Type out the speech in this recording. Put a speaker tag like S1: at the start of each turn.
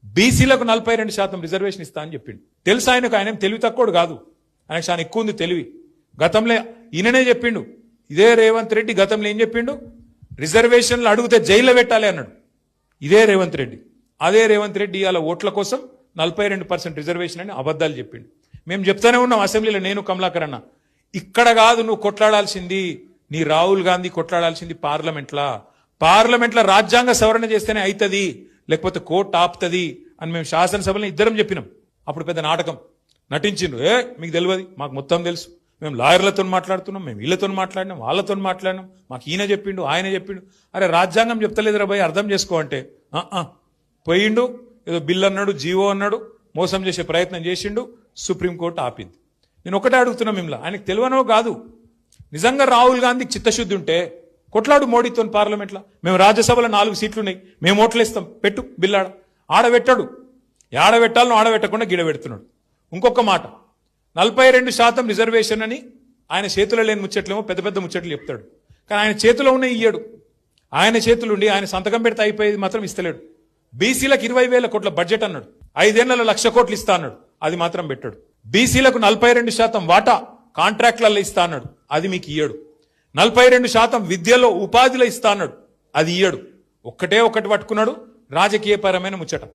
S1: బీసీలకు 42% రిజర్వేషన్ ఇస్తా అని చెప్పిండు. తెలుసు ఆయనకు, ఆయన తెలివి తక్కువడు కాదు, ఆయనకు చాలా ఎక్కువ ఉంది తెలివి. గతంలో ఈయననే చెప్పిండు, ఇదే రేవంత్ రెడ్డి గతంలో ఏం చెప్పిండు, రిజర్వేషన్లు అడిగితే జైల్లో పెట్టాలి అన్నాడు. ఇదే రేవంత్ రెడ్డి. అదే రేవంత్ రెడ్డి ఇవాళ ఓట్ల కోసం 42% రిజర్వేషన్ అని అబద్ధాలు చెప్పిండు. మేము చెప్తానే ఉన్నాం అసెంబ్లీలో, నేను కమలాకర్ అన్న, ఇక్కడ కాదు నువ్వు కొట్లాడాల్సింది, నీ రాహుల్ గాంధీ కొట్లాడాల్సింది పార్లమెంట్లో రాజ్యాంగ సవరణ చేస్తేనే అవుతుంది, లేకపోతే కోర్టు ఆపుతుంది అని మేము శాసనసభలో ఇద్దరం చెప్పినాం. అప్పుడు పెద్ద నాటకం నటించిండు, మీకు తెలియదు, మాకు మొత్తం తెలుసు, మేము లాయర్లతో మాట్లాడుతున్నాం, మేము వీళ్ళతో మాట్లాడినాం, వాళ్ళతో మాట్లాడినాం, మాకు ఈయన చెప్పిండు ఆయన చెప్పిండు. అరే రాజ్యాంగం చెప్తలేదురా భయ్, అర్థం చేసుకో అంటే పోయిండు, ఏదో బిల్ అన్నాడు, జీవో అన్నాడు, మోసం చేసే ప్రయత్నం చేసిండు, సుప్రీంకోర్టు ఆపింది. నేను ఒకటే అడుగుతున్నా మిమ్మల్ని, ఆయనకు తెలియనో కాదు, నిజంగా రాహుల్ గాంధీకి చిత్తశుద్ధి ఉంటే కొట్లాడు మోడీతో పార్లమెంట్లో. మేము రాజ్యసభలో 4 సీట్లు ఉన్నాయి, మేము ఓట్లేస్తాం, పెట్టు బిల్ ఆడబెట్టాడు, ఆడబెట్టాలను ఆడబెట్టకుండా గిడబెడుతున్నాడు. ఇంకొక మాట, 42% రిజర్వేషన్ అని ఆయన చేతిలో లేని ముచ్చట్లేమో పెద్ద పెద్ద ముచ్చట్లు చెప్తాడు, కానీ ఆయన చేతిలో ఉన్న ఇయ్యడు. ఆయన చేతులు ఉండి ఆయన సంతకం పెడితే అయిపోయేది మాత్రం ఇస్తలేడు. బీసీలకు 20,000 కోట్ల బడ్జెట్ అన్నాడు, 5 ఏళ్లలో 1,00,000 కోట్లు ఇస్తా అన్నాడు, అది మాత్రం పెట్టాడు. బీసీలకు 42% వాటా కాంట్రాక్ట్లలో ఇస్తా అన్నాడు, అది మీకు ఇయ్యడు. 42% విద్యలో ఉపాధిలో ఇస్తా అన్నాడు, అది ఇయ్యడు. ఒక్కటే ఒకటి పట్టుకున్నాడు, రాజకీయపరమైన ముచ్చట.